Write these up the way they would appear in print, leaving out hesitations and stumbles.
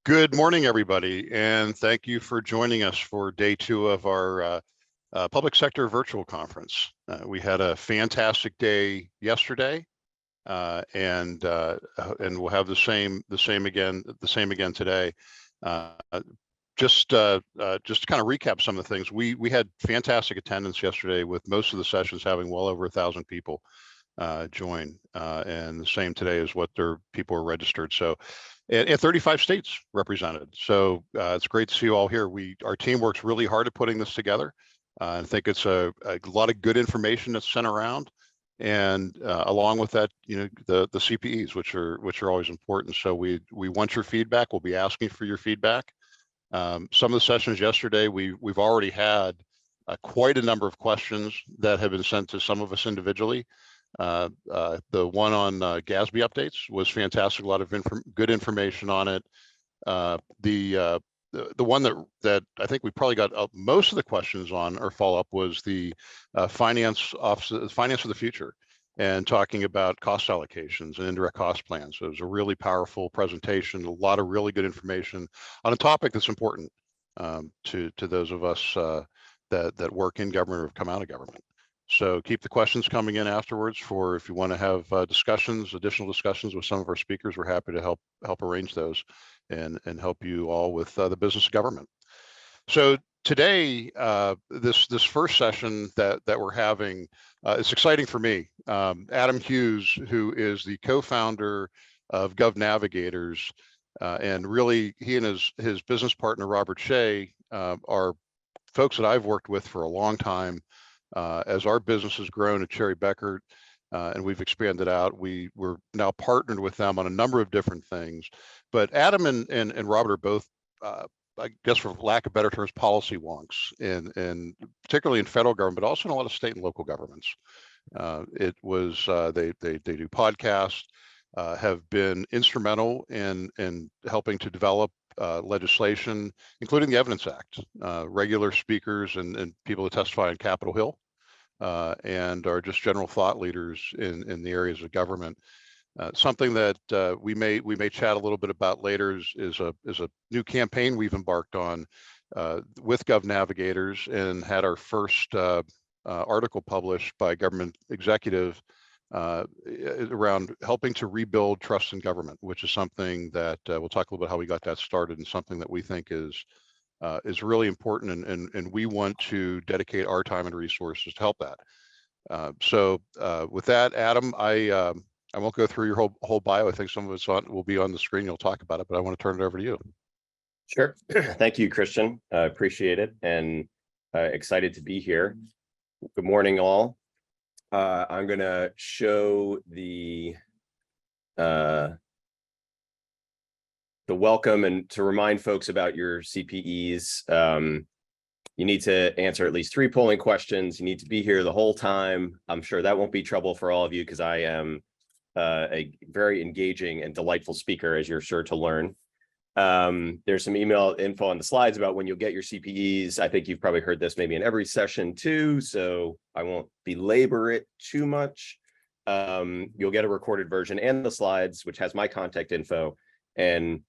Good morning, everybody, and thank you for joining us for day 2 of our public sector virtual conference. We had a fantastic day yesterday, and we'll have the same again today. Just to kind of recap some of the things, we had fantastic attendance yesterday, with most of the sessions having well over 1,000 people join, and the same today is what their people are registered. So, and 35 states represented. So it's great to see you all here. Our team works really hard at putting this together. I think it's a lot of good information that's sent around, and along with that, the CPEs, which are always important. So we want your feedback. We'll be asking for your feedback. Some of the sessions yesterday, we've already had quite a number of questions that have been sent to some of us individually. The one on GASB updates was fantastic. A lot of good information on it. The one that I think we probably got most of the questions on or follow up was the finance of the future, and talking about cost allocations and indirect cost plans. So it was a really powerful presentation, a lot of really good information on a topic that's important to those of us that work in government or have come out of government. So keep the questions coming in afterwards if you want to have additional discussions with some of our speakers. We're happy to help arrange those and help you all with the business of government. So today, this first session that we're having, it's exciting for me. Adam Hughes, who is the co-founder of GovNavigators, and really he and his business partner Robert Shea are folks that I've worked with for a long time. As our business has grown at Bekaert, and we've expanded out, we're now partnered with them on a number of different things. But Adam and Robert are both, I guess for lack of better terms, policy wonks, and particularly in federal government, but also in a lot of state and local governments. They do podcasts, have been instrumental in helping to develop legislation, including the Evidence Act, regular speakers and people that testify on Capitol Hill, and are just general thought leaders in the areas of government. Something that we may chat a little bit about later is a new campaign we've embarked on with GovNavigators, and had our first article published by a government executive around helping to rebuild trust in government, which is something that we'll talk a little bit how we got that started, and something that we think is really important, and we want to dedicate our time and resources to help that. So with that, Adam, I won't go through your whole bio. I think some of it's will be on the screen. You'll talk about it, but I want to turn it over to you. Sure. Thank you, Christian. I appreciate it, and excited to be here. Good morning, all. I'm going to show the welcome, and to remind folks about your CPEs. You need to answer at least 3 polling questions. You need to be here the whole time. I'm sure that won't be trouble for all of you, because I am a very engaging and delightful speaker, as you're sure to learn. There's some email info on the slides about when you'll get your CPEs. I think you've probably heard this maybe in every session too, so I won't belabor it too much. You'll get a recorded version and the slides, which has my contact info. And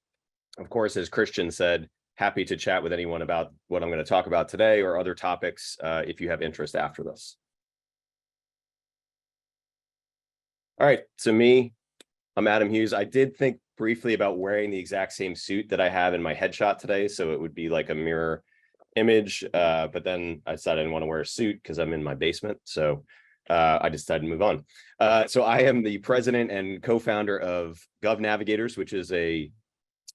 of course, as Christian said, happy to chat with anyone about what I'm going to talk about today or other topics if you have interest after this. All right, so I'm Adam Hughes. I did think briefly about wearing the exact same suit that I have in my headshot today, so it would be like a mirror image, but then I decided I didn't want to wear a suit because I'm in my basement, so I decided to move on. So I am the president and co-founder of GovNavigators, which is a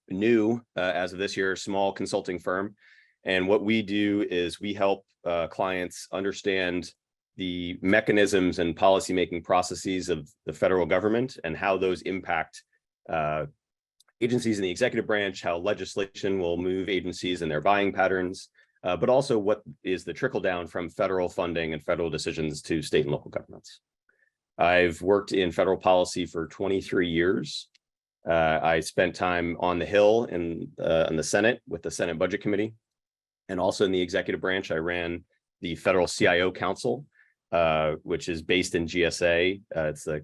new, as of this year, small consulting firm. And what we do is we help clients understand the mechanisms and policymaking processes of the federal government, and how those impact agencies in the executive branch, how legislation will move agencies and their buying patterns, but also what is the trickle down from federal funding and federal decisions to state and local governments. I've worked in federal policy for 23 years. I spent time on the Hill in the Senate with the Senate Budget Committee, and also in the executive branch. I ran the Federal CIO Council, which is based in GSA. It's a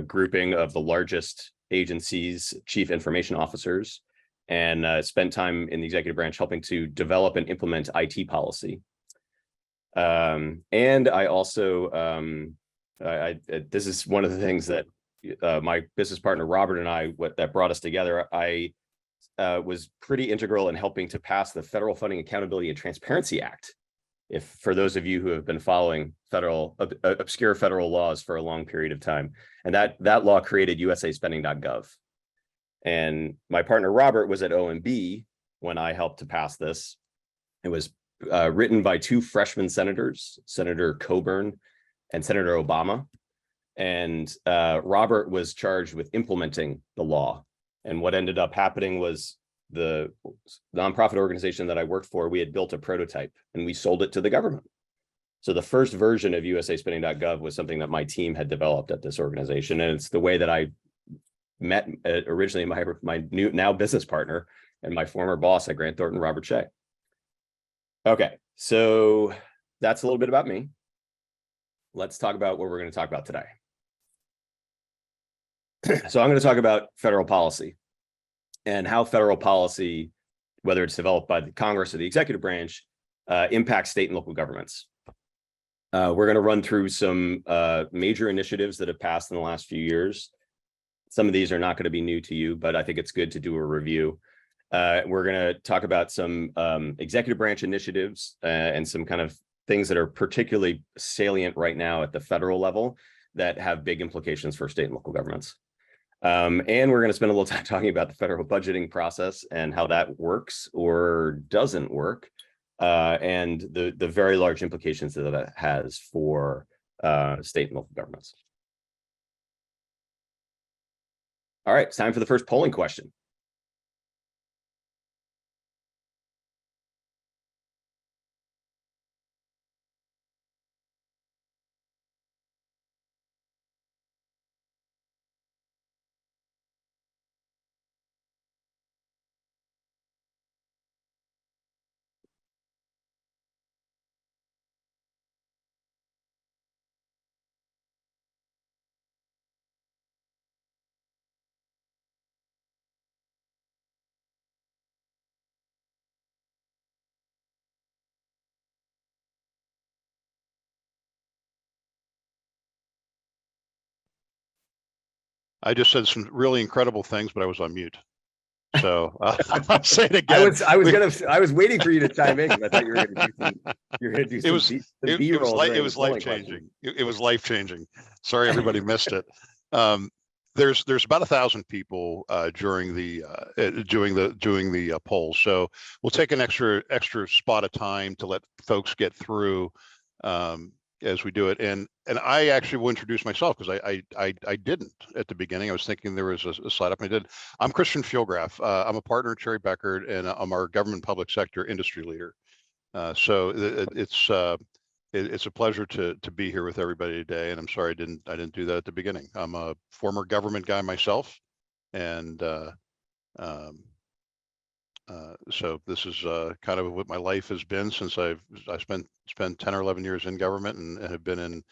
grouping of the largest agencies' chief information officers, and spent time in the executive branch helping to develop and implement IT policy. And I also, this is one of the things that my business partner, Robert, and I, that brought us together. I was pretty integral in helping to pass the Federal Funding Accountability and Transparency Act. If for those of you who have been following obscure federal laws for a long period of time, and that law created usaspending.gov. And my partner, Robert, was at OMB when I helped to pass this. It was written by two freshman senators, Senator Coburn and Senator Obama. And Robert was charged with implementing the law. And what ended up happening was the nonprofit organization that I worked for, we had built a prototype and we sold it to the government. So the first version of usaspending.gov was something that my team had developed at this organization. And it's the way that I met originally my new now business partner and my former boss at Grant Thornton, Robert Shea. Okay, so that's a little bit about me. Let's talk about what we're going to talk about today. So I'm going to talk about federal policy and how federal policy, whether it's developed by the Congress or the executive branch, impacts state and local governments. We're going to run through some major initiatives that have passed in the last few years. Some of these are not going to be new to you, but I think it's good to do a review. We're going to talk about some executive branch initiatives and some kind of things that are particularly salient right now at the federal level that have big implications for state and local governments. And we're going to spend a little time talking about the federal budgeting process and how that works or doesn't work, and the very large implications that that has for state and local governments. All right, it's time for the first polling question. I just said some really incredible things, but I was on mute. So I'll say it again. I was waiting for you to chime in because I thought you were going to do some B-roll. It was life changing. It was life changing. Sorry, everybody missed it. There's about 1,000 people during the poll, so we'll take an extra spot of time to let folks get through as we do it. And I actually will introduce myself because I didn't at the beginning. I was thinking there was a slide up. I did. I'm Christian Fieldgraf. I'm a partner at Cherry Bekaert, and I'm our government public sector industry leader. So it's a pleasure to be here with everybody today. And I'm sorry I didn't do that at the beginning. I'm a former government guy myself, and so this is kind of what my life has been since I spent 10 or 11 years in government and have been in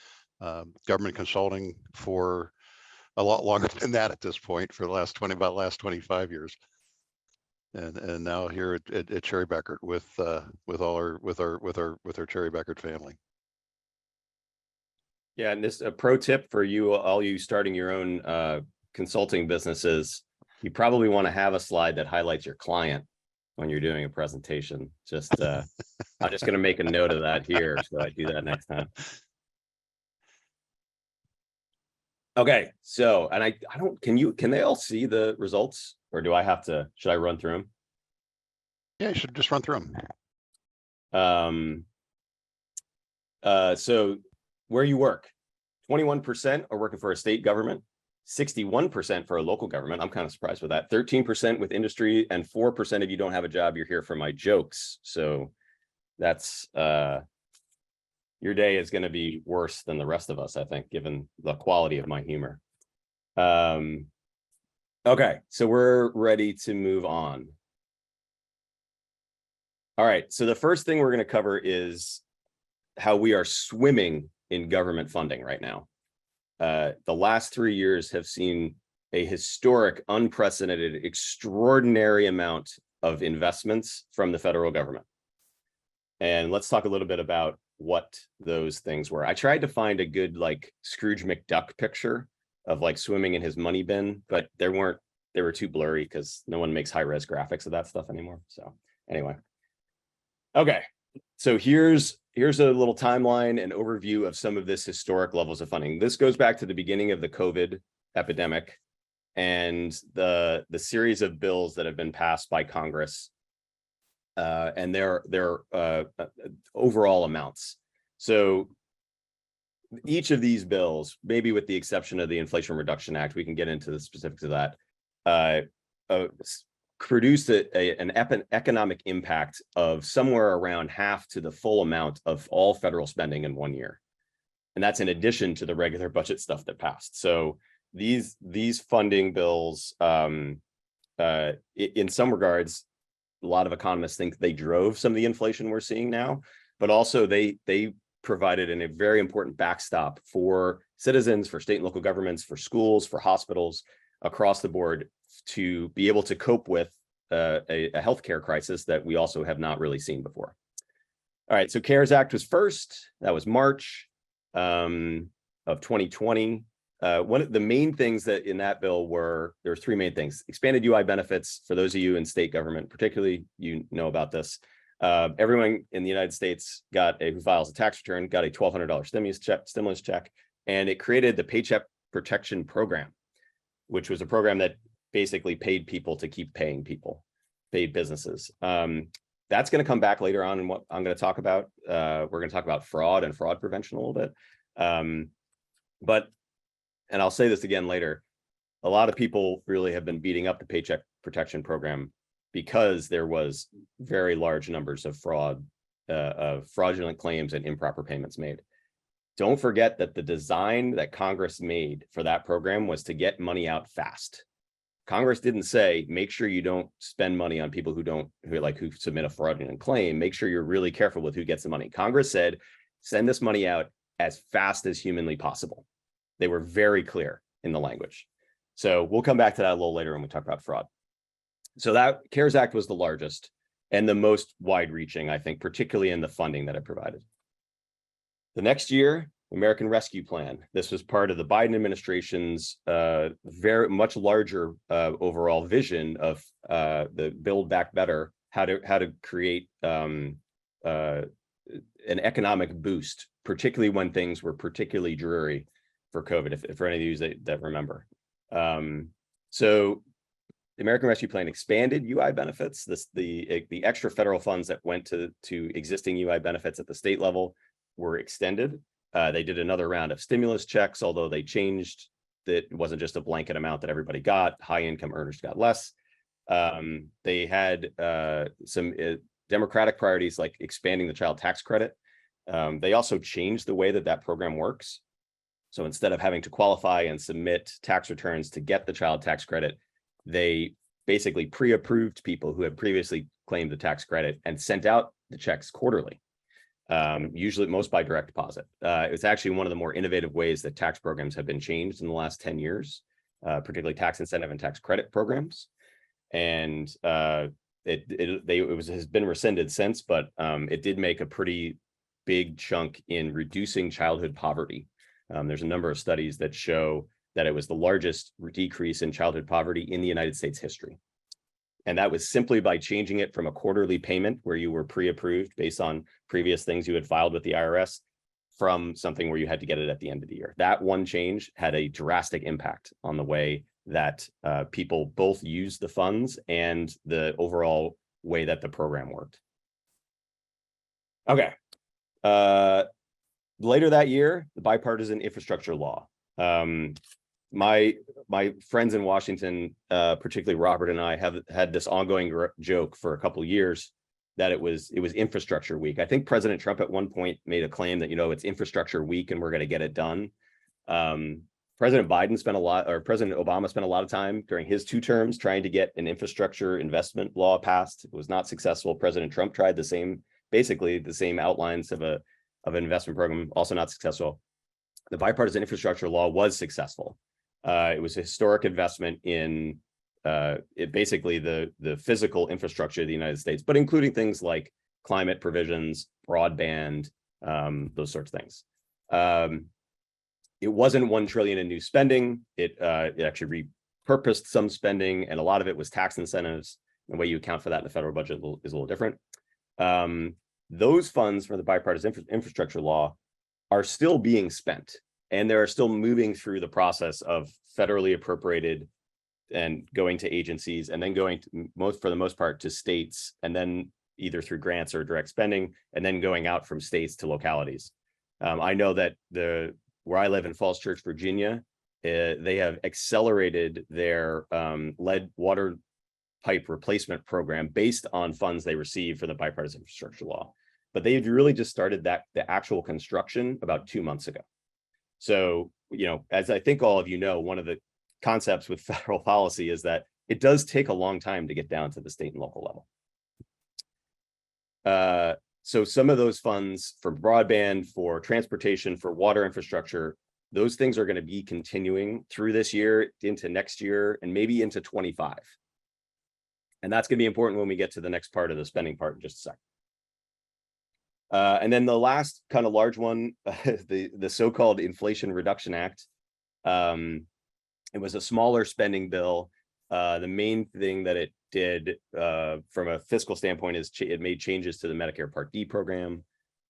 government consulting for a lot longer than that at this point, for the last 25 years. And now here at Cherry Bekaert with our Cherry Bekaert family. Yeah, and this a pro tip for you, all you starting your own consulting businesses. You probably want to have a slide that highlights your client when you're doing a presentation. Just I'm just going to make a note of that here, so I do that next time. Okay, so and I don't. Can they all see the results, or do I have to? Should I run through them? Yeah, you should just run through them. So where you work, 21% are working for a state government, 61% for a local government. I'm kind of surprised with that. 13% with industry, and 4% if you don't have a job, you're here for my jokes. So that's your day is going to be worse than the rest of us, I think, given the quality of my humor. Okay, so we're ready to move on. All right, so the first thing we're going to cover is how we are swimming in government funding right now. The last 3 years have seen a historic, unprecedented, extraordinary amount of investments from the federal government. And let's talk a little bit about what those things were. I tried to find a good like Scrooge McDuck picture of like swimming in his money bin, but they were too blurry because no one makes high-res graphics of that stuff anymore. So anyway. Okay. So here's a little timeline and overview of some of this historic levels of funding. This goes back to the beginning of the COVID epidemic and the series of bills that have been passed by Congress and their overall amounts. So each of these bills, maybe with the exception of the Inflation Reduction Act, we can get into the specifics of that, produced an economic impact of somewhere around half to the full amount of all federal spending in 1 year. And that's in addition to the regular budget stuff that passed. So these funding bills, in some regards, a lot of economists think they drove some of the inflation we're seeing now, but also they provided a very important backstop for citizens, for state and local governments, for schools, for hospitals across the board to be able to cope with a healthcare crisis that we also have not really seen before. All right, so CARES Act was first. That was March of 2020. One of the main things that in that bill there were three main things: expanded UI benefits. For those of you in state government, particularly, you know about this. Everyone in the United States who files a tax return got a $1,200 stimulus check, and it created the Paycheck Protection Program, which was a program that basically paid people to keep paying people, paid businesses. That's going to come back later on in what I'm going to talk about. We're going to talk about fraud and fraud prevention a little bit. And I'll say this again later, a lot of people really have been beating up the Paycheck Protection Program because there was very large numbers of fraudulent claims and improper payments made. Don't forget that the design that Congress made for that program was to get money out fast. Congress didn't say, make sure you don't spend money on people who submit a fraudulent claim. Make sure you're really careful with who gets the money. Congress said, send this money out as fast as humanly possible. They were very clear in the language. So we'll come back to that a little later when we talk about fraud. So that CARES Act was the largest and the most wide-reaching, I think, particularly in the funding that it provided. The next year, American Rescue Plan. This was part of the Biden administration's very much larger overall vision of the Build Back Better, how to create an economic boost, particularly when things were particularly dreary for COVID, if for any of you that remember. So the American Rescue Plan expanded UI benefits. The extra federal funds that went to existing UI benefits at the state level were extended. They did another round of stimulus checks, although they changed that it wasn't just a blanket amount that everybody got. High income earners got less. They had some democratic priorities like expanding the child tax credit. They also changed the way that program works. So instead of having to qualify and submit tax returns to get the child tax credit, they basically pre-approved people who had previously claimed the tax credit and sent out the checks quarterly. Usually most by direct deposit. It's actually one of the more innovative ways that tax programs have been changed in the last 10 years, particularly tax incentive and tax credit programs. And it has been rescinded since, but it did make a pretty big chunk in reducing childhood poverty. There's a number of studies that show that it was the largest decrease in childhood poverty in the United States history. And that was simply by changing it from a quarterly payment where you were pre-approved based on previous things you had filed with the IRS from something where you had to get it at the end of the year. That one change had a drastic impact on the way that people both used the funds and the overall way that the program worked. Okay. Later that year, the bipartisan infrastructure law. My friends in Washington, particularly Robert and I, have had this ongoing joke for a couple of years that it was infrastructure week. I think President Trump at one point made a claim that, it's infrastructure week and we're going to get it done. President Obama spent a lot of time during his 2 terms trying to get an infrastructure investment law passed. It was not successful. President Trump tried basically the same outlines of an investment program, also not successful. The bipartisan infrastructure law was successful. It was a historic investment in basically the physical infrastructure of the United States, but including things like climate provisions, broadband, those sorts of things. It wasn't 1 trillion in new spending. It actually repurposed some spending, and a lot of it was tax incentives. The way you account for that in the federal budget is a little different. Those funds for the bipartisan infrastructure law are still being spent, and they're still moving through the process of federally appropriated and going to agencies, and then going to, for the most part, to states, and then either through grants or direct spending, and then going out from states to localities. I know that where I live in Falls Church, Virginia, they have accelerated their lead water pipe replacement program based on funds they received for the bipartisan infrastructure law. But they really just started the actual construction about 2 months ago. So, as I think all of you know, one of the concepts with federal policy is that it does take a long time to get down to the state and local level. So some of those funds for broadband, for transportation, for water infrastructure, those things are going to be continuing through this year, into next year, and maybe into 25. And that's going to be important when we get to the next part of the spending part in just a second. And then the last kind of large one, the so-called Inflation Reduction Act. It was a smaller spending bill. The main thing that it did from a fiscal standpoint is it made changes to the Medicare Part D program.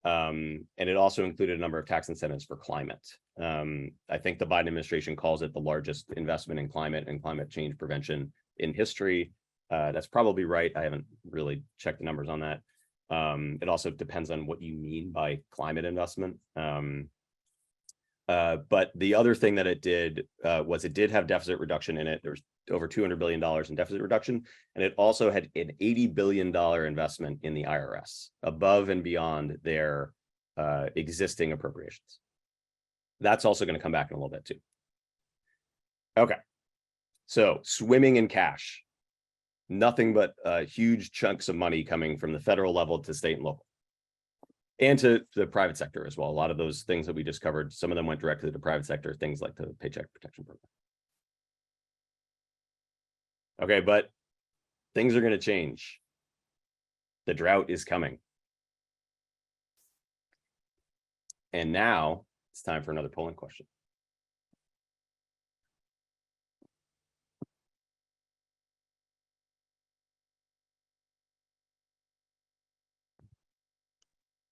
And it also included a number of tax incentives for climate. I think the Biden administration calls it the largest investment in climate and climate change prevention in history. That's probably right. I haven't really checked the numbers on that. It also depends on what you mean by climate investment. But the other thing that it did was it did have deficit reduction in it. There was over $200 billion in deficit reduction. And it also had an $80 billion investment in the IRS above and beyond their existing appropriations. That's also going to come back in a little bit too. Okay. So swimming in cash. Nothing but huge chunks of money coming from the federal level to state and local. And to the private sector as well. A lot of those things that we just covered, some of them went directly to the private sector, things like the Paycheck Protection Program. Okay, but things are going to change. The drought is coming. And now it's time for another polling question.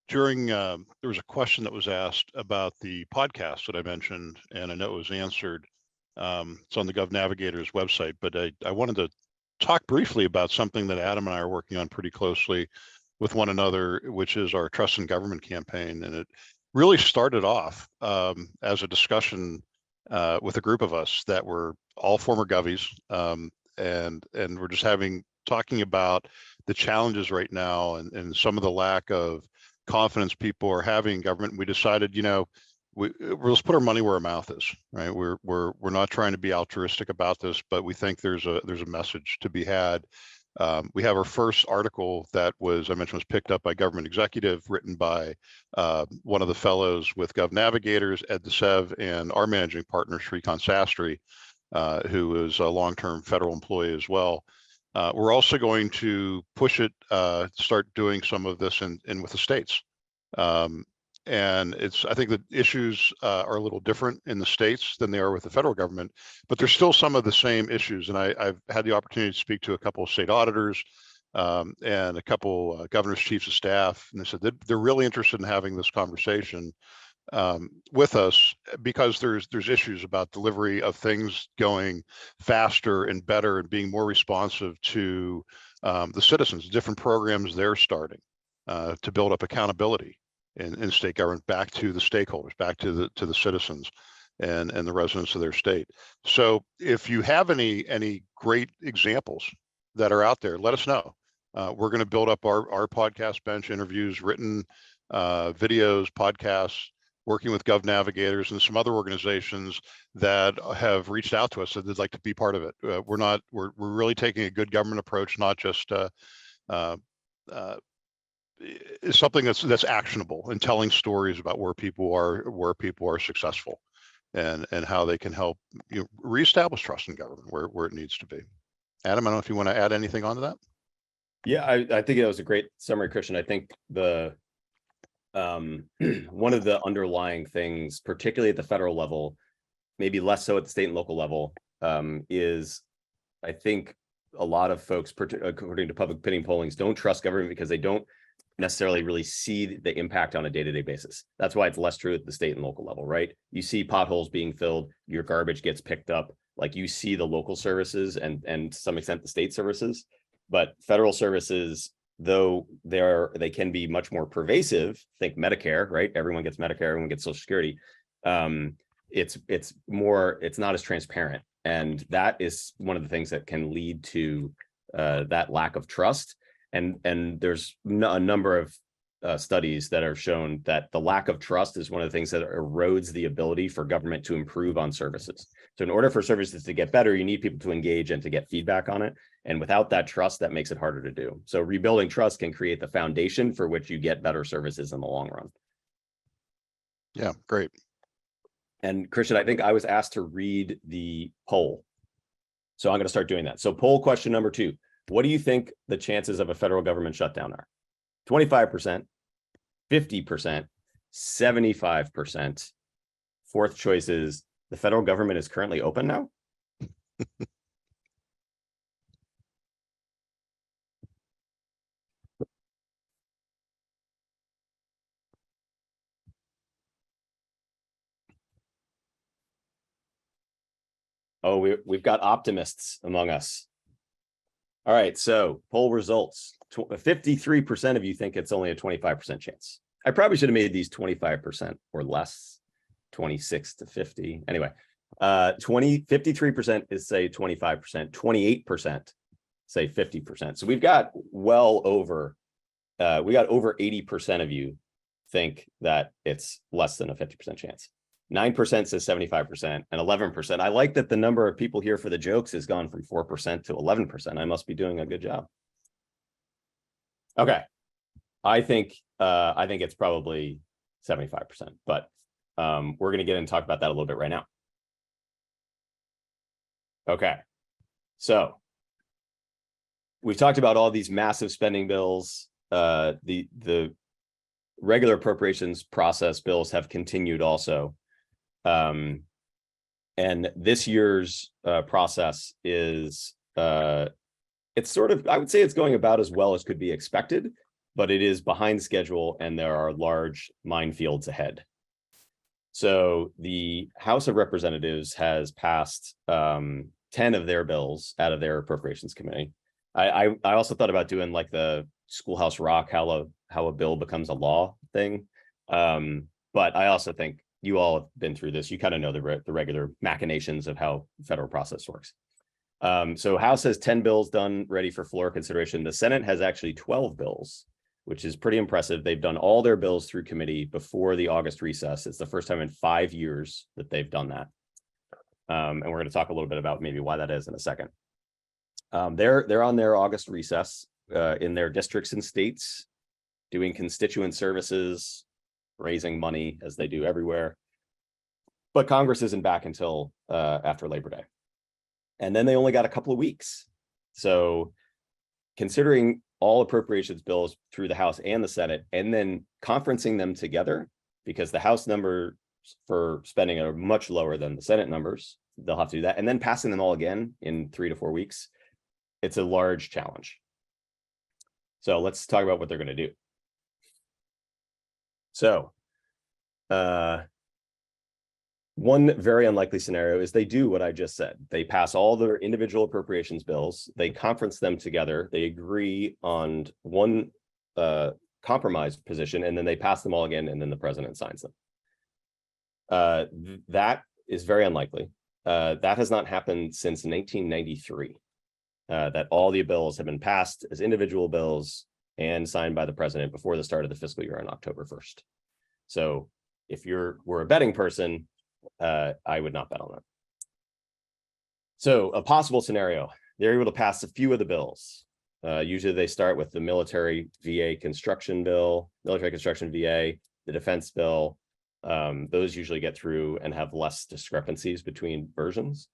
There was a question that was asked about the podcast that I mentioned, and I know it was answered. It's on the Gov Navigator's website, but I wanted to talk briefly about something that Adam and I are working on pretty closely with one another, which is our Trust in Government campaign. And it really started off as a discussion with a group of us that were all former Govies, and we're just talking about the challenges right now and some of the lack of confidence people are having in government. We decided, let's put our money where our mouth is, right? We're not trying to be altruistic about this, but we think there's a message to be had. We have our first article that I mentioned was picked up by Government Executive, written by one of the fellows with Gov Navigators, Ed DeSev, and our managing partner, Shrikant Sastry, who is a long-term federal employee as well. We're also going to push it, start doing some of this in with the states. And I think the issues are a little different in the states than they are with the federal government, but there's still some of the same issues. And I've had the opportunity to speak to a couple of state auditors and a couple governors, chiefs of staff, and they said they're really interested in having this conversation with us, because there's issues about delivery of things going faster and better and being more responsive to the citizens, different programs they're starting to build up accountability in state government back to the stakeholders, back to the citizens and the residents of their state. So if you have any great examples that are out there, let us know. We're going to build up our podcast bench, interviews, written videos, podcasts, working with Gov Navigators and some other organizations that have reached out to us that they'd like to be part of it. We're really taking a good government approach, not just something that's actionable, and telling stories about where people are successful. and how they can help reestablish trust in government where it needs to be. Adam, I don't know if you want to add anything onto that. Yeah, I think it was a great summary, Christian. I think the one of the underlying things, particularly at the federal level, maybe less so at the state and local level, is I think a lot of folks, according to public opinion pollings, don't trust government because they don't necessarily really see the impact on a day-to-day basis. That's why it's less true at the state and local level, right? You see potholes being filled, your garbage gets picked up, like you see the local services and to some extent the state services, but federal services, though they can be much more pervasive. Think Medicare, right? Everyone gets Medicare, everyone gets Social Security. It's not as transparent, and that is one of the things that can lead to that lack of trust. And there's a number of studies that have shown that the lack of trust is one of the things that erodes the ability for government to improve on services. So in order for services to get better, you need people to engage and to get feedback on it. And without that trust, that makes it harder to do. So rebuilding trust can create the foundation for which you get better services in the long run. Yeah, great. And Christian, I think I was asked to read the poll. So I'm going to start doing that. So poll question number 2. What do you think the chances of a federal government shutdown are? 25%, 50%, 75%. Fourth choice is the federal government is currently open now. Oh, we've got optimists among us. All right, so poll results. 53% of you think it's only a 25% chance. I probably should have made these 25% or less, 26 to 50. Anyway, 53% is say 25%, 28% say 50%. So we've got well over, we got over 80% of you think that it's less than a 50% chance. 9% says 75% and 11%. I like that the number of people here for the jokes has gone from 4% to 11%. I must be doing a good job. Okay. I think it's probably 75%, but we're going to get in and talk about that a little bit right now. Okay. So we've talked about all these massive spending bills. The regular appropriations process bills have continued also. And this year's process is, it's sort of, I would say it's going about as well as could be expected, but it is behind schedule and there are large minefields ahead. So the House of Representatives has passed 10 of their bills out of their appropriations committee. I also thought about doing like the Schoolhouse Rock, how a bill becomes a law thing. But I also think you all have been through this. You kind of know the regular machinations of how federal process works. So House has 10 bills done, ready for floor consideration. The Senate has actually 12 bills, which is pretty impressive. They've done all their bills through committee before the August recess. It's the first time in 5 years that they've done that. And we're going to talk a little bit about maybe why that is in a second. They're on their August recess in their districts and states, doing constituent services, raising money as they do everywhere. But Congress isn't back until after Labor Day. And then they only got a couple of weeks. So considering all appropriations bills through the House and the Senate, and then conferencing them together, because the House numbers for spending are much lower than the Senate numbers, they'll have to do that, and then passing them all again in 3 to 4 weeks, it's a large challenge. So let's talk about what they're going to do. So one very unlikely scenario is they do what I just said. They pass all their individual appropriations bills, they conference them together, they agree on one compromise position, and then they pass them all again, and then the president signs them. That is very unlikely. That has not happened since 1993, that all the bills have been passed as individual bills and signed by the president before the start of the fiscal year on October 1st. So if we're a betting person, I would not bet on that. So a possible scenario, they're able to pass a few of the bills. Usually they start with the military construction VA, the defense bill, Those usually get through and have less discrepancies between versions.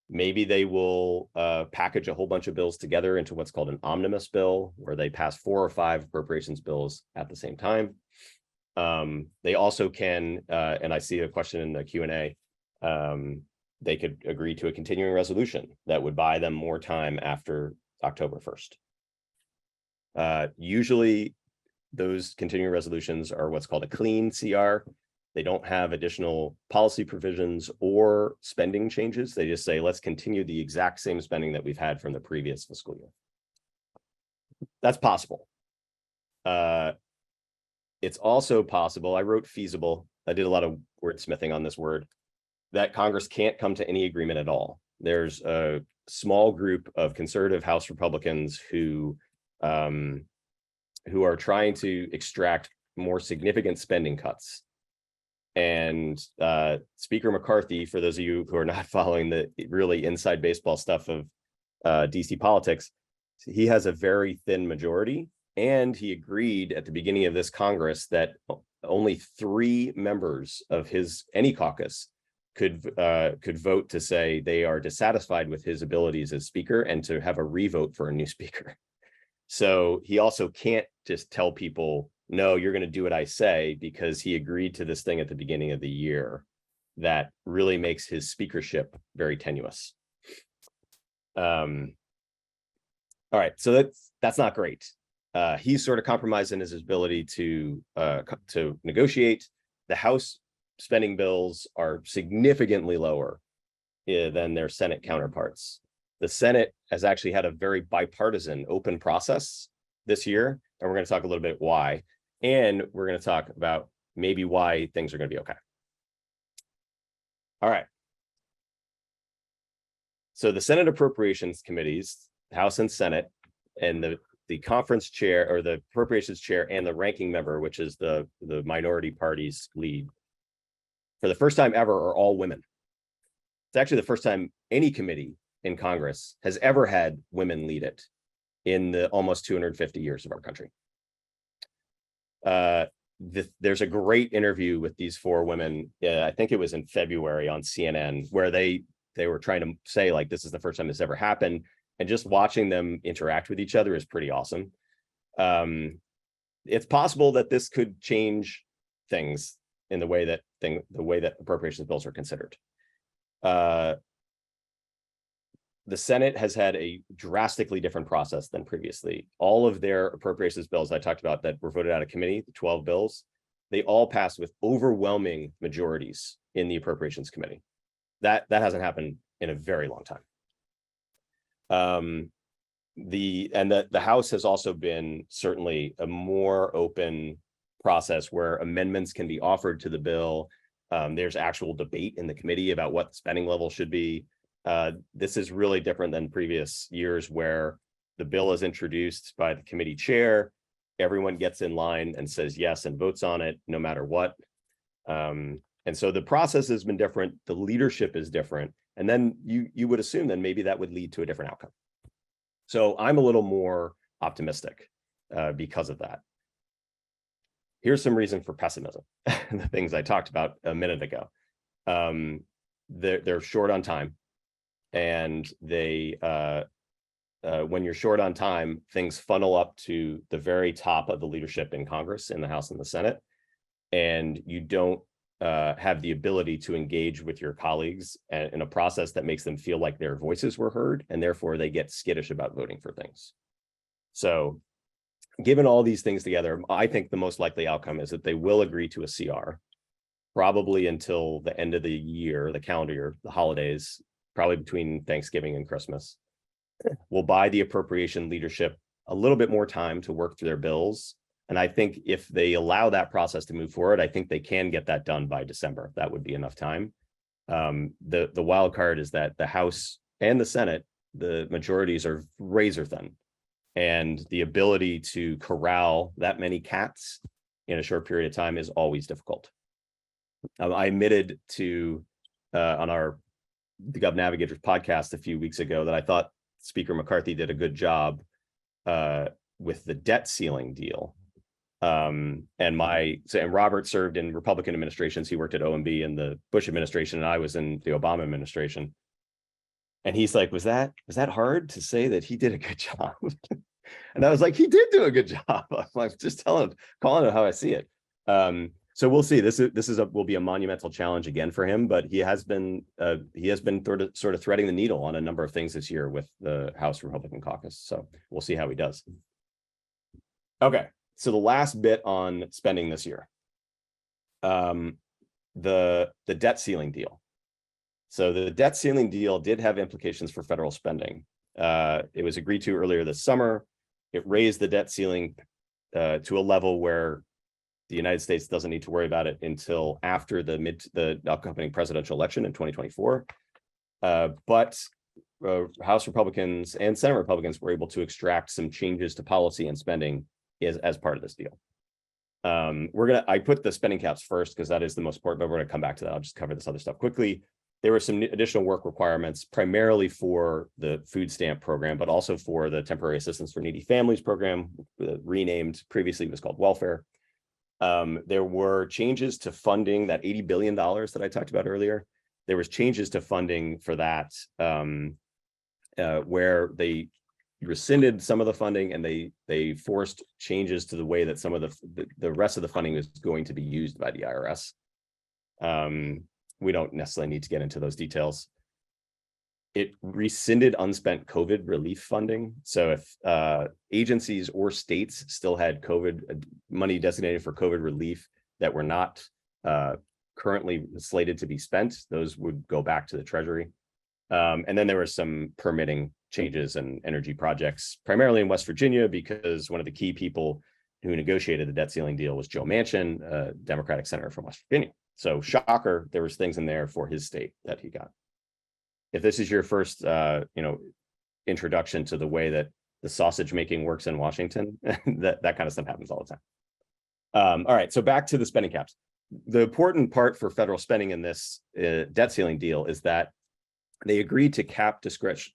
Maybe they will package a whole bunch of bills together into what's called an omnibus bill, where they pass 4 or 5 appropriations bills at the same time. They also can, and I see a question in the Q&A, they could agree to a continuing resolution that would buy them more time after October 1st. Usually those continuing resolutions are what's called a clean CR. They don't have additional policy provisions or spending changes. They just say, let's continue the exact same spending that we've had from the previous fiscal year. That's possible. It's also possible, I wrote feasible, I did a lot of wordsmithing on this word, that Congress can't come to any agreement at all. There's a small group of conservative House Republicans who are trying to extract more significant spending cuts. And Speaker McCarthy, for those of you who are not following the really inside baseball stuff of DC politics, he has a very thin majority. And he agreed at the beginning of this Congress that only 3 members of any caucus could vote to say they are dissatisfied with his abilities as speaker and to have a revote for a new speaker. So he also can't just tell people, no, you're going to do what I say, because he agreed to this thing at the beginning of the year that really makes his speakership very tenuous. All right, so that's not great. He's sort of compromised in his ability to negotiate. The House spending bills are significantly lower than their Senate counterparts. The Senate has actually had a very bipartisan open process this year, and we're going to talk a little bit why. And we're going to talk about maybe why things are going to be okay. All right. So the Senate Appropriations Committees, House and Senate, and the conference chair, or the appropriations chair, and the ranking member, which is the minority party's lead, for the first time ever, are all women. It's actually the first time any committee in Congress has ever had women lead it in the almost 250 years of our country. There's a great interview with these 4 women. I think it was in February on CNN, where they were trying to say, like, this is the first time this ever happened. And just watching them interact with each other is pretty awesome. It's possible that this could change things in the way that appropriations bills are considered. The Senate has had a drastically different process than previously. All of their appropriations bills I talked about that were voted out of committee, the 12 bills, they all passed with overwhelming majorities in the Appropriations Committee. That hasn't happened in a very long time. The House has also been certainly a more open process where amendments can be offered to the bill. There's actual debate in the committee about what the spending level should be. This is really different than previous years, where the bill is introduced by the committee chair, everyone gets in line and says yes and votes on it no matter what. And so the process has been different, the leadership is different, and then you would assume then maybe that would lead to a different outcome. So I'm a little more optimistic because of that. Here's some reason for pessimism, the things I talked about a minute ago. They're short on time. And when you're short on time, things funnel up to the very top of the leadership in Congress, in the House and the Senate, and you don't have the ability to engage with your colleagues in a process that makes them feel like their voices were heard, and therefore they get skittish about voting for things. So given all these things together, I think the most likely outcome is that they will agree to a CR, probably until the end of the year, the calendar year, the holidays, probably between Thanksgiving and Christmas. We'll buy the appropriation leadership a little bit more time to work through their bills. And I think if they allow that process to move forward, I think they can get that done by December. That would be enough time. The wild card is that the House and the Senate, the majorities are razor thin. And the ability to corral that many cats in a short period of time is always difficult. I admitted to on the Gov Navigators podcast a few weeks ago that I thought Speaker McCarthy did a good job with the debt ceiling deal. And Robert served in Republican administrations. He worked at OMB in the Bush administration, and I was in the Obama administration. And he's like, was that hard to say that he did a good job? And I was like, he did do a good job. I'm like, just calling it how I see it. So we'll see. This will be a monumental challenge again for him, but he has been sort of threading the needle on a number of things this year with the House Republican caucus. So we'll see how he does. Okay, so the last bit on spending this year, the debt ceiling deal. So the debt ceiling deal did have implications for federal spending. It was agreed to earlier this summer. It raised the debt ceiling to a level where the United States doesn't need to worry about it until after the upcoming presidential election in 2024. But House Republicans and Senate Republicans were able to extract some changes to policy and spending as part of this deal. I put the spending caps first because that is the most important, but we're going to come back to that. I'll just cover this other stuff quickly. There were some additional work requirements, primarily for the food stamp program, but also for the temporary assistance for needy families program, renamed previously it was called welfare. There were changes to funding, that $80 billion that I talked about earlier. There was changes to funding for that, where they rescinded some of the funding and they forced changes to the way that some of the rest of the funding is going to be used by the IRS. We don't necessarily need to get into those details. It rescinded unspent COVID relief funding. So if agencies or states still had COVID money designated for COVID relief that were not currently slated to be spent, those would go back to the Treasury. And then there were some permitting changes and energy projects, primarily in West Virginia, because one of the key people who negotiated the debt ceiling deal was Joe Manchin, a Democratic senator from West Virginia. So shocker, there was things in there for his state that he got. If this is your first, introduction to the way that the sausage making works in Washington, that kind of stuff happens all the time. All right, so back to the spending caps. The important part for federal spending in this debt ceiling deal is that they agreed to cap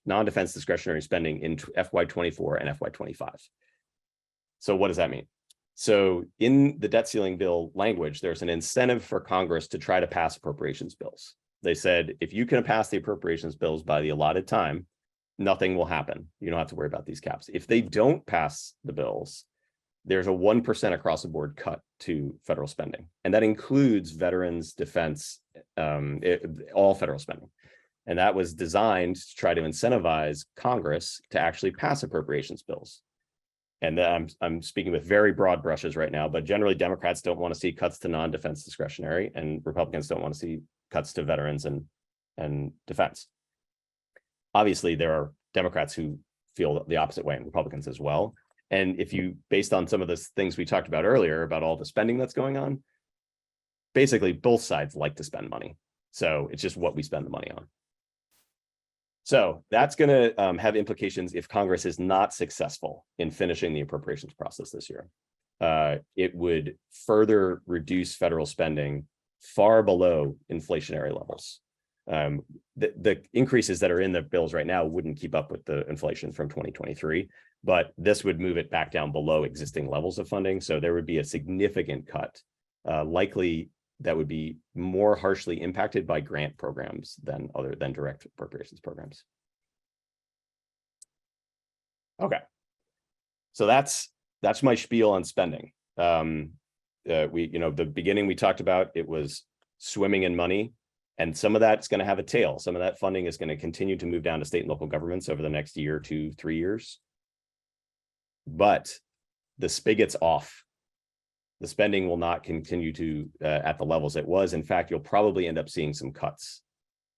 non-defense discretionary spending in FY24 and FY25. So what does that mean? So in the debt ceiling bill language, there's an incentive for Congress to try to pass appropriations bills. They said, if you can pass the appropriations bills by the allotted time, nothing will happen. You don't have to worry about these caps. If they don't pass the bills, there's a 1% across the board cut to federal spending. And that includes veterans, defense, all federal spending. And that was designed to try to incentivize Congress to actually pass appropriations bills. And I'm speaking with very broad brushes right now, but generally Democrats don't want to see cuts to non-defense discretionary, and Republicans don't want to see cuts to veterans and defense. Obviously, there are Democrats who feel the opposite way, and Republicans as well. And if you, based on some of the things we talked about earlier about all the spending that's going on, basically both sides like to spend money. So it's just what we spend the money on. So that's going to have implications if Congress is not successful in finishing the appropriations process this year. It would further reduce federal spending far below inflationary levels. The increases that are in the bills right now wouldn't keep up with the inflation from 2023, but this would move it back down below existing levels of funding. So there would be a significant cut, likely that would be more harshly impacted by grant programs than direct appropriations programs. Okay, so that's my spiel on spending. The beginning we talked about, it was swimming in money, and some of that's going to have a tail. Some of that funding is going to continue to move down to state and local governments over the next year, 2, 3 years. But the spigot's off. The spending will not continue to at the levels it was. In fact, you'll probably end up seeing some cuts,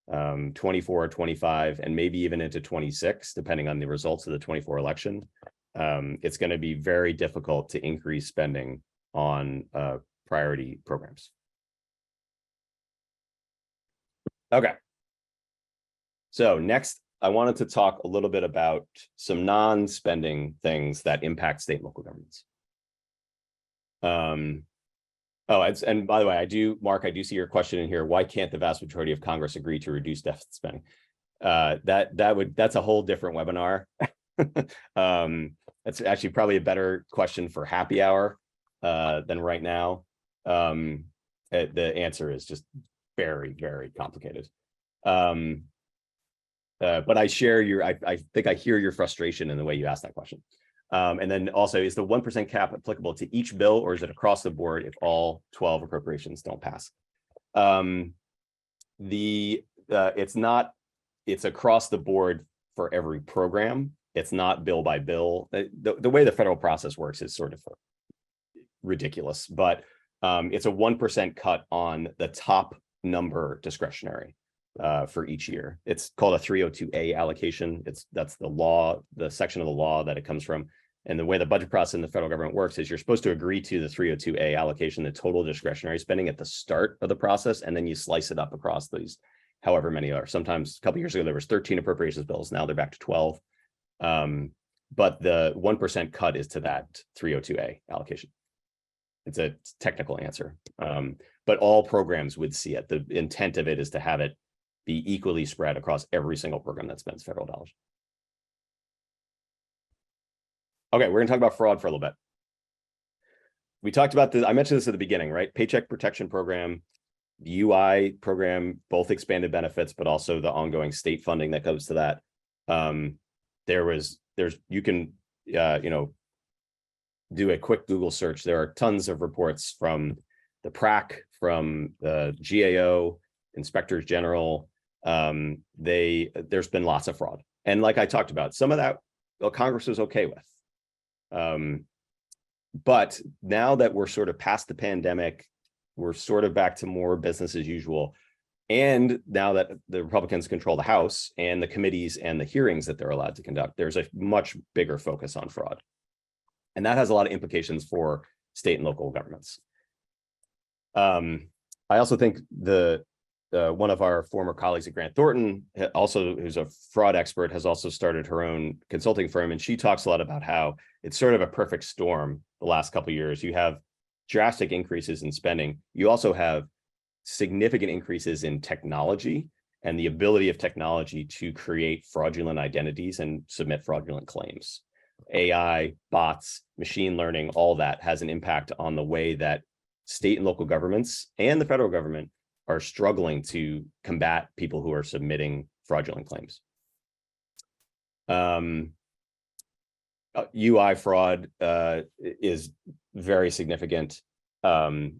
24, 25, and maybe even into 26, depending on the results of the 24 election. It's going to be very difficult to increase spending on priority programs. Okay. So next, I wanted to talk a little bit about some non-spending things that impact state and local governments. And by the way, Mark, I do see your question in here. Why can't the vast majority of Congress agree to reduce deficit spending? That's a whole different webinar. That's actually probably a better question for happy hour. than right now? The answer is just very, very complicated. But I share I think I hear your frustration in the way you asked that question. And then also, is the 1% cap applicable to each bill, or is it across the board if all 12 appropriations don't pass? It's not, it's across the board for every program. It's not bill by bill. The way the federal process works is sort of ridiculous, but it's a 1% cut on the top number discretionary for each year. It's called a 302A allocation. That's the law, the section of the law that it comes from. And the way the budget process in the federal government works is you're supposed to agree to the 302A allocation, the total discretionary spending at the start of the process, and then you slice it up across these, however many are. Sometimes a couple of years ago, there was 13 appropriations bills. Now they're back to 12. But the 1% cut is to that 302A allocation. It's a technical answer, but all programs would see it. The intent of it is to have it be equally spread across every single program that spends federal dollars. Okay, we're gonna talk about fraud for a little bit. We talked about this, I mentioned this at the beginning, right? Paycheck Protection Program, the UI program, both expanded benefits, but also the ongoing state funding that goes to that. You can, do a quick Google search. There are tons of reports from the PRAC, from the GAO, inspectors general. There's been lots of fraud. And like I talked about, some of that, well, Congress was okay with. But now that we're sort of past the pandemic, we're sort of back to more business as usual. And now that the Republicans control the House and the committees and the hearings that they're allowed to conduct, there's a much bigger focus on fraud. And that has a lot of implications for state and local governments. I also think one of our former colleagues at Grant Thornton, also who's a fraud expert, has also started her own consulting firm. And she talks a lot about how it's sort of a perfect storm the last couple of years. You have drastic increases in spending. You also have significant increases in technology and the ability of technology to create fraudulent identities and submit fraudulent claims. AI, bots, machine learning, all that has an impact on the way that state and local governments and the federal government are struggling to combat people who are submitting fraudulent claims. UI fraud is very significant. My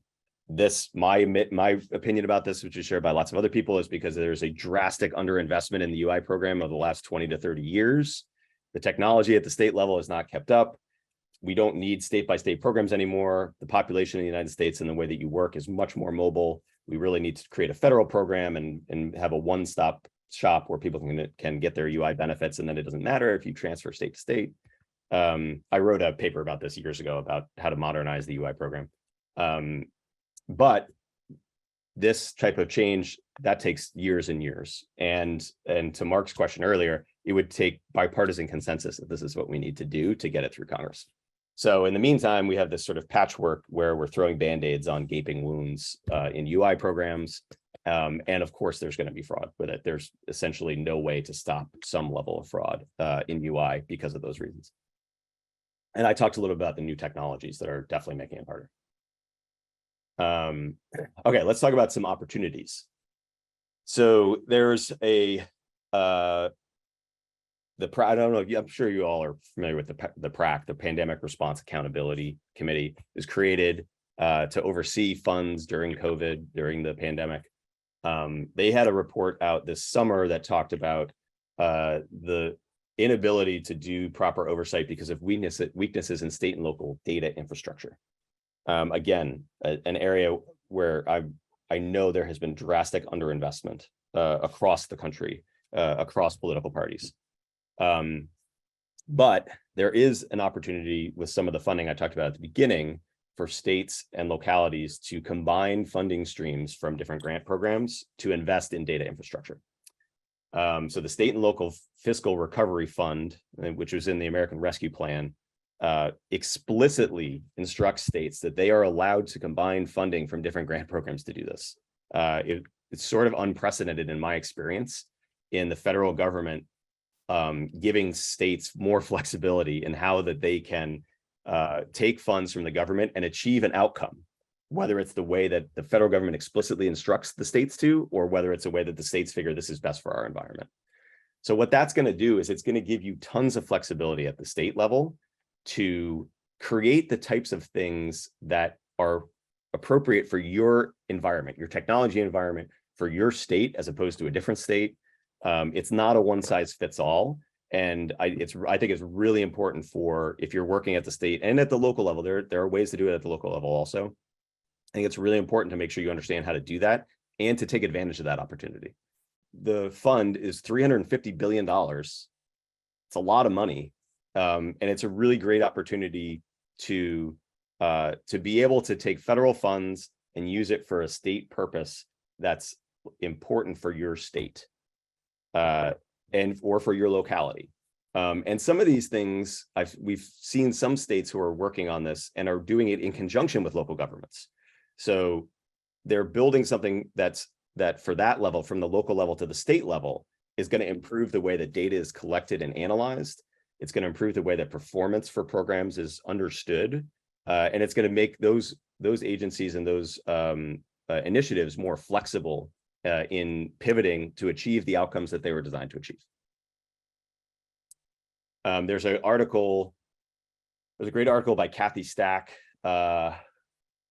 opinion about this, which is shared by lots of other people, is because there's a drastic underinvestment in the UI program over the last 20 to 30 years. The technology at the state level is not kept up. We don't need state-by-state programs anymore. The population in the United States and the way that you work is much more mobile. We really need to create a federal program and have a one-stop shop where people can get their UI benefits, and then it doesn't matter if you transfer state to state. I wrote a paper about this years ago about how to modernize the UI program. But this type of change, that takes years and years. And to Mark's question earlier, it would take bipartisan consensus that this is what we need to do to get it through Congress. So in the meantime, we have this sort of patchwork where we're throwing Band-Aids on gaping wounds in UI programs. And of course, there's going to be fraud with it. There's essentially no way to stop some level of fraud in UI because of those reasons. And I talked a little about the new technologies that are definitely making it harder. Okay, let's talk about some opportunities. So there's I don't know, I'm sure you all are familiar with the PRAC, the Pandemic Response Accountability Committee, is created to oversee funds during COVID, during the pandemic. They had a report out this summer that talked about the inability to do proper oversight because of weaknesses in state and local data infrastructure. Again, an area where I know there has been drastic underinvestment across the country, across political parties. But there is an opportunity with some of the funding I talked about at the beginning for states and localities to combine funding streams from different grant programs to invest in data infrastructure. So the State and Local Fiscal Recovery Fund, which was in the American Rescue Plan, explicitly instructs states that they are allowed to combine funding from different grant programs to do this. It's sort of unprecedented in my experience in the federal government giving states more flexibility in how that they can take funds from the government and achieve an outcome, whether it's the way that the federal government explicitly instructs the states to, or whether it's a way that the states figure this is best for our environment. So what that's going to do is it's going to give you tons of flexibility at the state level to create the types of things that are appropriate for your environment, your technology environment, for your state, as opposed to a different state. It's not a one size fits all. And I think it's really important for, if you're working at the state and at the local level, there are ways to do it at the local level also. I think it's really important to make sure you understand how to do that and to take advantage of that opportunity. The fund is $350 billion. It's a lot of money. And it's a really great opportunity to be able to take federal funds and use it for a state purpose that's important for your state or for your locality. And some of these things, we've seen some states who are working on this and are doing it in conjunction with local governments. So they're building something that for that level, from the local level to the state level, is going to improve the way that data is collected and analyzed. It's going to improve the way that performance for programs is understood. And it's going to make those agencies and those initiatives more flexible in pivoting to achieve the outcomes that they were designed to achieve. There's a great article by Kathy Stack.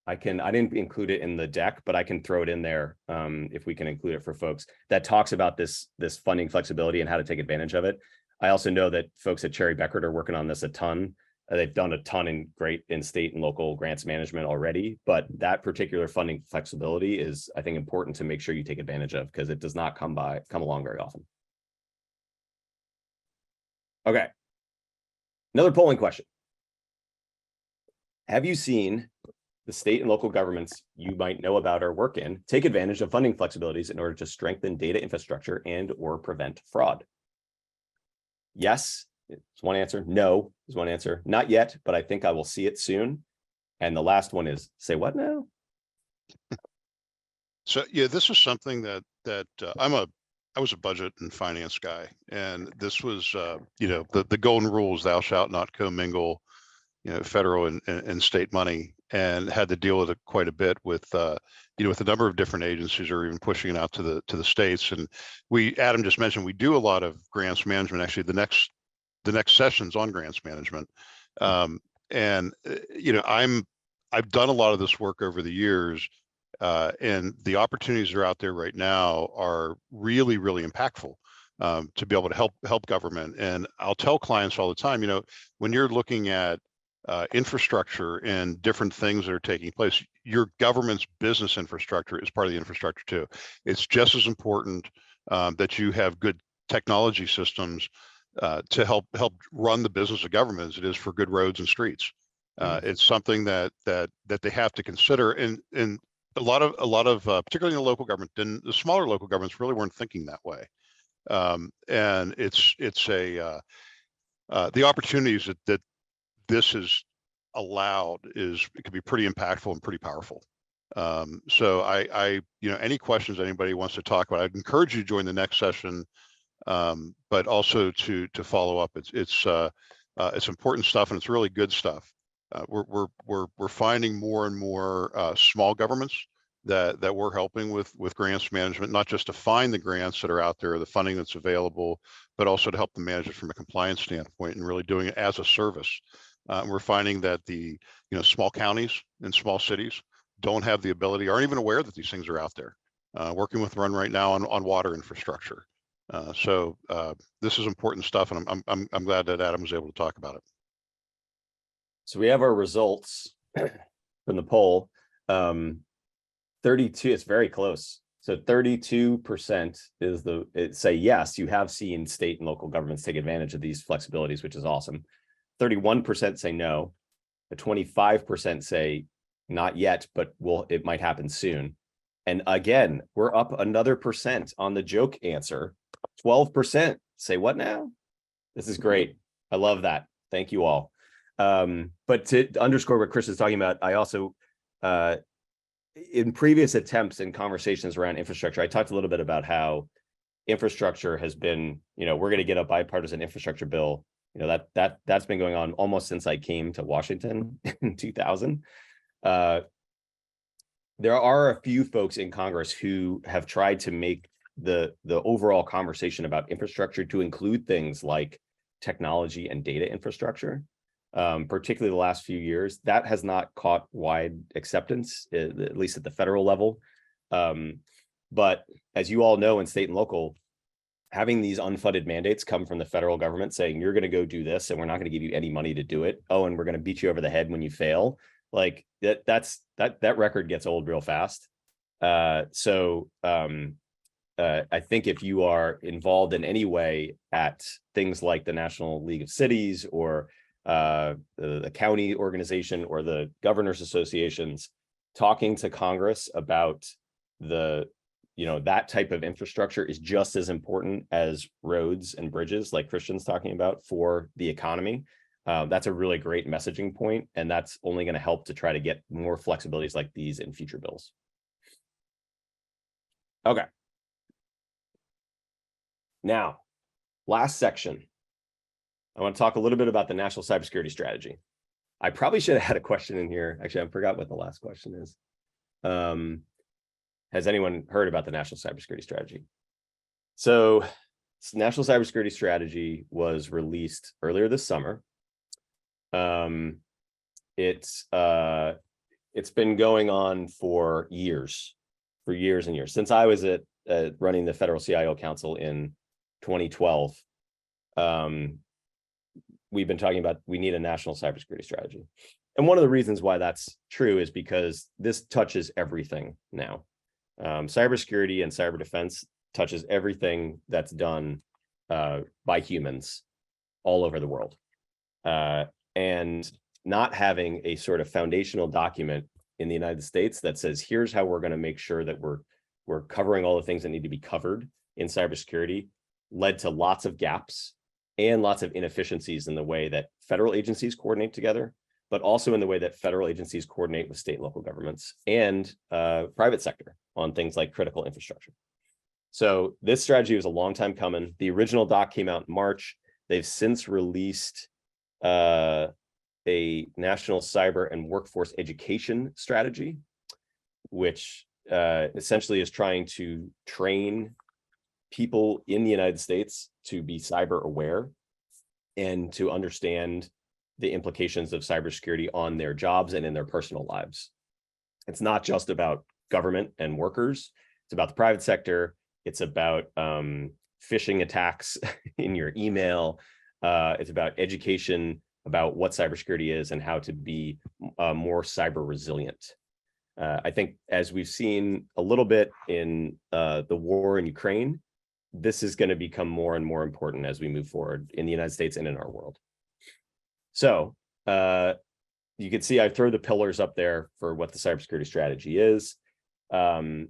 I didn't include it in the deck, but I can throw it in there if we can include it for folks, that talks about this funding flexibility and how to take advantage of it. I also know that folks at Cherry Bekaert are working on this a ton. They've done a ton in state and local grants management already, but that particular funding flexibility is, I think, important to make sure you take advantage of, because it does not come along very often. Okay. Another polling question. Have you seen the state and local governments you might know about or work in take advantage of funding flexibilities in order to strengthen data infrastructure and or prevent fraud? Yes is one answer. No is one answer. Not yet, but I think I will see it soon. And the last one is, say what now? So yeah, this is something that I was a budget and finance guy, and this was the golden rules: thou shalt not commingle federal and state money, and had to deal with it quite a bit with with a number of different agencies, or even pushing it out to the states. And Adam just mentioned, we do a lot of grants management. Actually, the next session's on grants management. And I've done a lot of this work over the years, and the opportunities that are out there right now are really, really impactful to be able to help government. And I'll tell clients all the time, when you're looking at infrastructure and different things that are taking place, your government's business infrastructure is part of the infrastructure too. It's just as important that you have good technology systems to help run the business of government as it is for good roads and streets. It's something that they have to consider, and a lot of particularly in the local government, and the smaller local governments really weren't thinking that way. And it's the opportunities that this is allowed it can be pretty impactful and pretty powerful. So I any questions anybody wants to talk about, I'd encourage you to join the next session, but also to follow up. It's important stuff, and it's really good stuff. We're finding more and more small governments that we're helping with grants management, not just to find the grants that are out there, the funding that's available, but also to help them manage it from a compliance standpoint and really doing it as a service. We're finding that the small counties and small cities don't have the ability, aren't even aware that these things are out there. Working with Run right now on water infrastructure. So this is important stuff, and I'm glad that Adam was able to talk about it. So we have our results from the poll. 32, it's very close. So 32% say yes, you have seen state and local governments take advantage of these flexibilities, which is awesome. 31% say no. 25% say not yet, but it might happen soon. And again, we're up another percent on the joke answer. 12% say what now? This is great. I love that. Thank you all. But to underscore what Chris is talking about, I also, in previous attempts and conversations around infrastructure, I talked a little bit about how infrastructure has been, we're going to get a bipartisan infrastructure bill that's been going on almost since I came to Washington in 2000. There are a few folks in Congress who have tried to make the overall conversation about infrastructure to include things like technology and data infrastructure, particularly the last few years. That has not caught wide acceptance, at least at the federal level. But as you all know, in state and local, having these unfunded mandates come from the federal government saying, you're going to go do this and we're not going to give you any money to do it. Oh, and we're going to beat you over the head when you fail. Like that record gets old real fast. I think if you are involved in any way at things like the National League of Cities or the county organization or the governors associations, talking to Congress about that type of infrastructure is just as important as roads and bridges, like Christian's talking about, for the economy. That's a really great messaging point, and that's only going to help to try to get more flexibilities like these in future bills. Okay. Now, last section. I want to talk a little bit about the national cybersecurity strategy. I probably should have had a question in here. Actually, I forgot what the last question is. Has anyone heard about the national cybersecurity strategy? So, national cybersecurity strategy was released earlier this summer. It's been going on for years and years. Since I was at running the Federal CIO Council in 2012, we've been talking about we need a national cybersecurity strategy. And one of the reasons why that's true is because this touches everything now. Cybersecurity and cyber defense touches everything that's done by humans all over the world. And not having a sort of foundational document in the United States that says, here's how we're going to make sure that we're covering all the things that need to be covered in cybersecurity, led to lots of gaps and lots of inefficiencies in the way that federal agencies coordinate together, but also in the way that federal agencies coordinate with state and local governments and private sector on things like critical infrastructure. So this strategy was a long time coming. The original doc came out in March. They've since released a national cyber and workforce education strategy, which essentially is trying to train people in the United States to be cyber aware and to understand the implications of cybersecurity on their jobs and in their personal lives. It's not just about government and workers. It's about the private sector. It's about phishing attacks in your email. It's about education about what cybersecurity is and how to be more cyber resilient. I think as we've seen a little bit in the war in Ukraine, this is going to become more and more important as we move forward in the United States and in our world. So you can see I throw the pillars up there for what the cybersecurity strategy is. The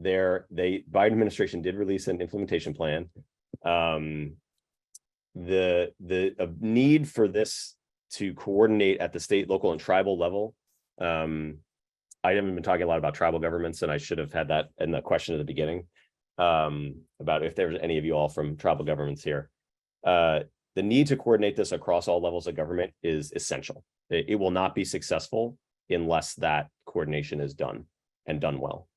Biden administration did release an implementation plan. The need for this to coordinate at the state, local, and tribal level. I haven't been talking a lot about tribal governments, and I should have had that in the question at the beginning about if there's any of you all from tribal governments here. The need to coordinate this across all levels of government is essential. It will not be successful unless that coordination is done and done well.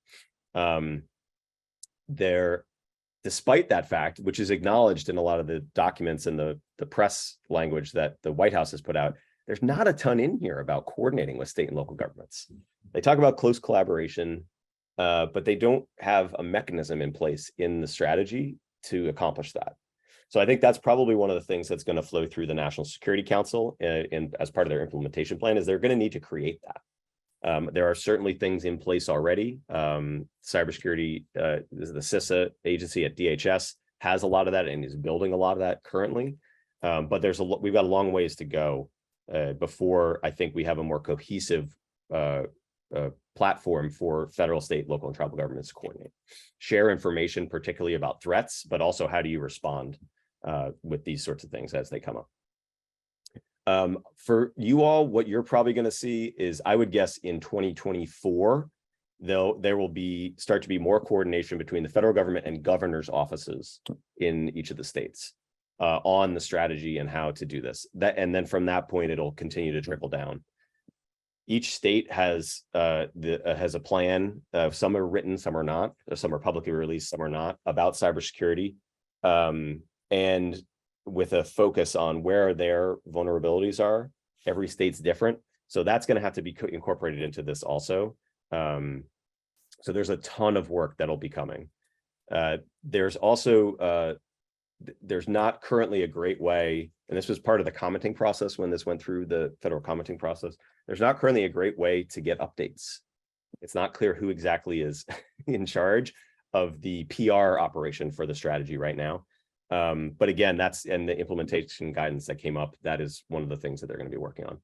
Despite that fact, which is acknowledged in a lot of the documents and the press language that the White House has put out, there's not a ton in here about coordinating with state and local governments. They talk about close collaboration, but they don't have a mechanism in place in the strategy to accomplish that. So I think that's probably one of the things that's going to flow through the National Security Council and as part of their implementation plan is they're going to need to create that. There are certainly things in place already. Cybersecurity, the CISA agency at DHS has a lot of that and is building a lot of that currently. But we've got a long ways to go before I think we have a more cohesive platform for federal, state, local, and tribal governments to coordinate. Share information, particularly about threats, but also how do you respond with these sorts of things as they come up. For you all, what you're probably going to see is, I would guess in 2024, there will start to be more coordination between the federal government and governors' offices in each of the states. on the strategy and how to do this. And then from that point, it'll continue to trickle down. Each state has a plan. Some are written, some are not. Some are publicly released, some are not, about cybersecurity, and with a focus on where their vulnerabilities are. Every state's different, so that's going to have to be incorporated into this also. So there's a ton of work that'll be coming. There's also there's not currently a great way, and this was part of the commenting process when this went through the federal commenting process. There's not currently a great way to get updates. It's not clear who exactly is in charge of the PR operation for the strategy right now. But again, that's, and the implementation guidance that came up, that is one of the things that they're going to be working on.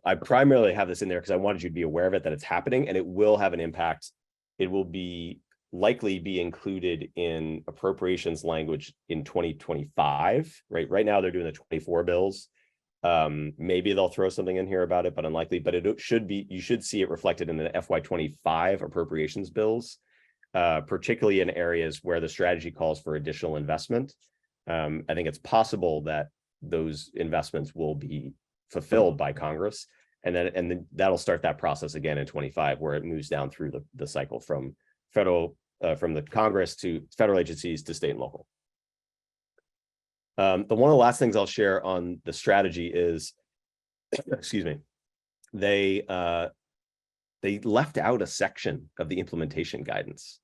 I primarily have this in there because I wanted you to be aware of it, that it's happening, and it will have an impact. It will be likely be included in appropriations language in 2025, right? Right now they're doing the 24 bills. Maybe they'll throw something in here about it, but unlikely. But it should be, you should see it reflected in the FY25 appropriations bills, particularly in areas where the strategy calls for additional investment. I think it's possible that those investments will be fulfilled by Congress, and then that'll start that process again in 25, where it moves down through the cycle from federal, from the Congress to federal agencies to state and local. One of the last things I'll share on the strategy is, excuse me, they left out a section of the implementation guidance,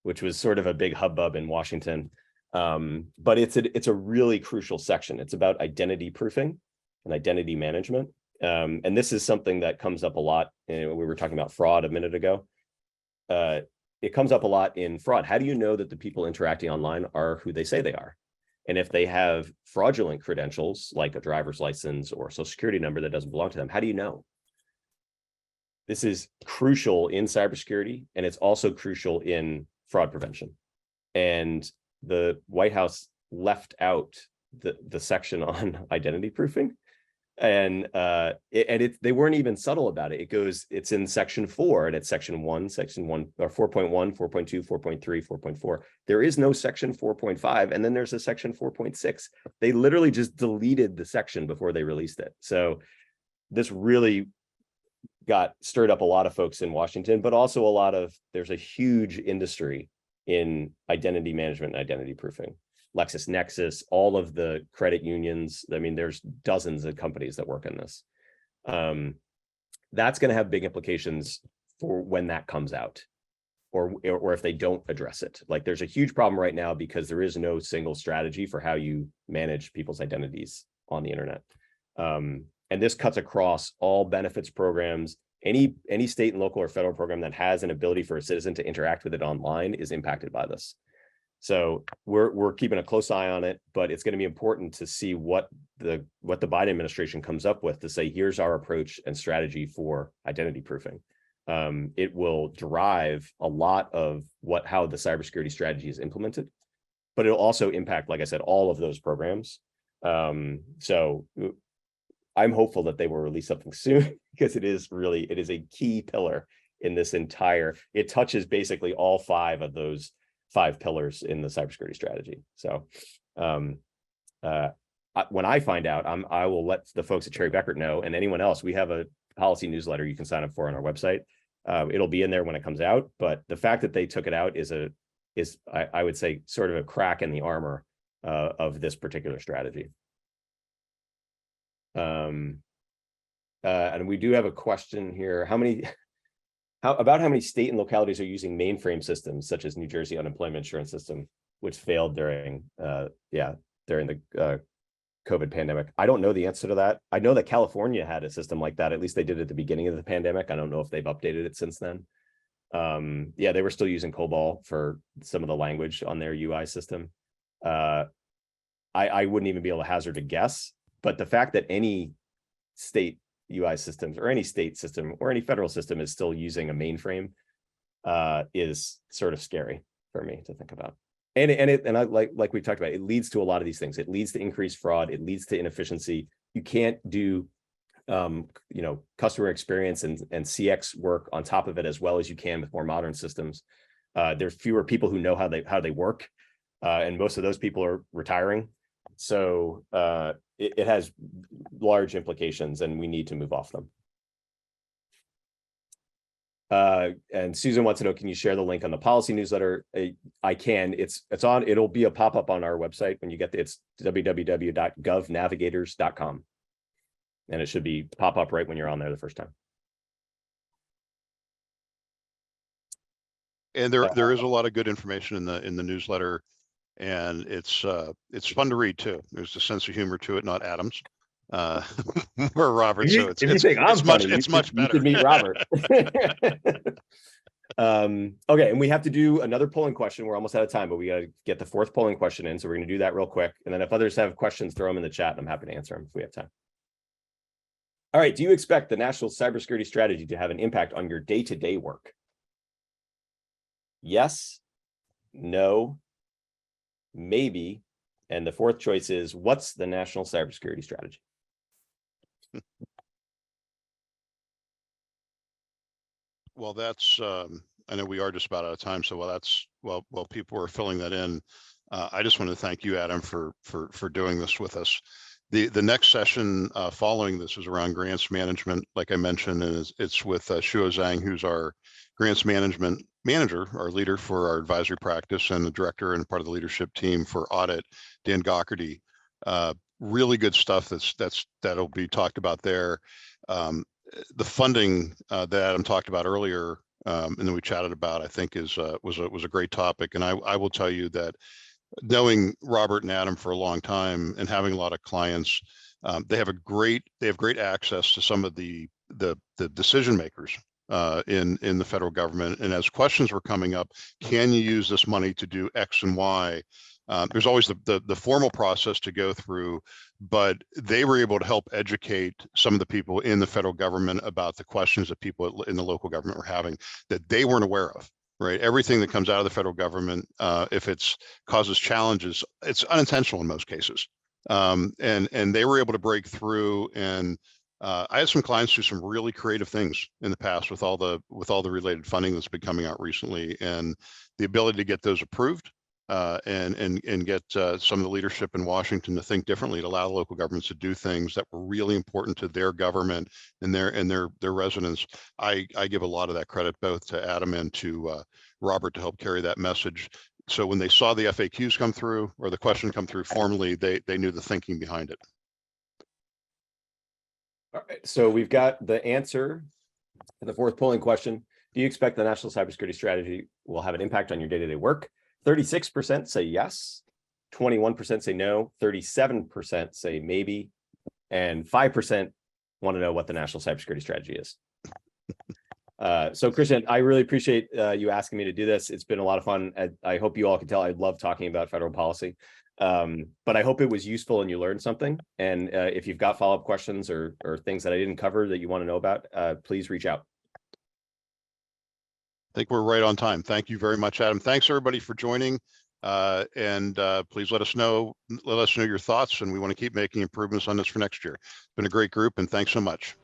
which was sort of a big hubbub in Washington. But it's a really crucial section. It's about identity proofing and identity management. And this is something that comes up a lot. We were talking about fraud a minute ago. It comes up a lot in fraud. How do you know that the people interacting online are who they say they are? And if they have fraudulent credentials, like a driver's license or a social security number that doesn't belong to them, how do you know? This is crucial in cybersecurity, and it's also crucial in fraud prevention. And the White House left out the section on identity proofing. And they weren't even subtle about it. It's in section 4, and it's section 1, or 4.1, 4.2, 4.3, 4.4. There is no section 4.5, and then there's a section 4.6. They literally just deleted the section before they released it. So this really stirred up a lot of folks in Washington, but also there's a huge industry in identity management and identity proofing. LexisNexis, all of the credit unions. I mean, there's dozens of companies that work in this. That's going to have big implications for when that comes out, or if they don't address it. Like, there's a huge problem right now because there is no single strategy for how you manage people's identities on the internet. And this cuts across all benefits programs. Any state and local or federal program that has an ability for a citizen to interact with it online is impacted by this. So we're keeping a close eye on it, but it's going to be important to see what the Biden administration comes up with to say, here's our approach and strategy for identity proofing. It will drive a lot of how the cybersecurity strategy is implemented, but it'll also impact, like I said, all of those programs. So I'm hopeful that they will release something soon, because it is a key pillar in this entire, it touches basically all 5 of those 5 pillars in the cybersecurity strategy. So when I find out, I will let the folks at Cherry Bekaert know, and anyone else. We have a policy newsletter you can sign up for on our website. It'll be in there when it comes out, but the fact that they took it out is I would say sort of a crack in the armor of this particular strategy. And we do have a question here. How many state and localities are using mainframe systems such as New Jersey Unemployment Insurance System, which failed during the COVID pandemic? I don't know the answer to that. I know that California had a system like that. At least they did at the beginning of the pandemic. I don't know if they've updated it since then. They were still using COBOL for some of the language on their UI system. I wouldn't even be able to hazard a guess, but the fact that any state UI systems or any state system or any federal system is still using a mainframe is sort of scary for me to think about. And I like we talked about, it leads to a lot of these things. It leads to increased fraud. It leads to inefficiency. You can't do customer experience and CX work on top of it as well as you can with more modern systems. There's fewer people who know how they work. and most of those people are retiring. So it has large implications, and we need to move off them. And Susan wants to know, can you share the link on the policy newsletter? I can. It's on. It'll be a pop-up on our website when you get it's www.govnavigators.com, and it should be pop up right when you're on there the first time. And there is a lot of good information in the newsletter, and it's fun to read too. There's a sense of humor to it, not Adam's. Or Robert. So it's much better. You should meet Robert. Okay, and we have to do another polling question. We're almost out of time, but we got to get the fourth polling question in. So we're going to do that real quick. And then if others have questions, throw them in the chat, and I'm happy to answer them if we have time. All right, do you expect the national cybersecurity strategy to have an impact on your day-to-day work? Yes, no, maybe. And the fourth choice is, what's the national cybersecurity strategy? Well, that's I know we are just about out of time, so while people are filling that in, I just want to thank you, Adam, for doing this with us. The next session following this is around grants management, like I mentioned, and it's with Shuo Zhang, who's our grants management manager, our leader for our advisory practice, and the director and part of the leadership team for audit, Dan Gockerty. Really good stuff that'll be talked about there. The funding that Adam talked about earlier, and then we chatted about, I think was a great topic. And I will tell you that, knowing Robert and Adam for a long time and having a lot of clients, they have great access to some of the decision makers in the federal government. And as questions were coming up, can you use this money to do X and Y? There's always the formal process to go through, but they were able to help educate some of the people in the federal government about the questions that people in the local government were having that they weren't aware of. Right, everything that comes out of the federal government, if it's causes challenges, it's unintentional in most cases, and they were able to break through. And I had some clients do some really creative things in the past with all the related funding that's been coming out recently, and the ability to get those approved. And get some of the leadership in Washington to think differently, to allow local governments to do things that were really important to their government and their residents. I give a lot of that credit both to Adam and to Robert to help carry that message. So when they saw the FAQs come through, or the question come through formally, they knew the thinking behind it. All right, so we've got the answer to the fourth polling question. Do you expect the national cybersecurity strategy will have an impact on your day-to-day work? 36% say yes, 21% say no, 37% say maybe, and 5% want to know what the national cybersecurity strategy is. So Christian, I really appreciate you asking me to do this. It's been a lot of fun. I hope you all can tell I love talking about federal policy, but I hope it was useful and you learned something. And if you've got follow-up questions or things that I didn't cover that you want to know about, please reach out. I think we're right on time. Thank you very much, Adam. Thanks everybody for joining. And please let us know your thoughts, and we want to keep making improvements on this for next year. It's been a great group, and thanks so much.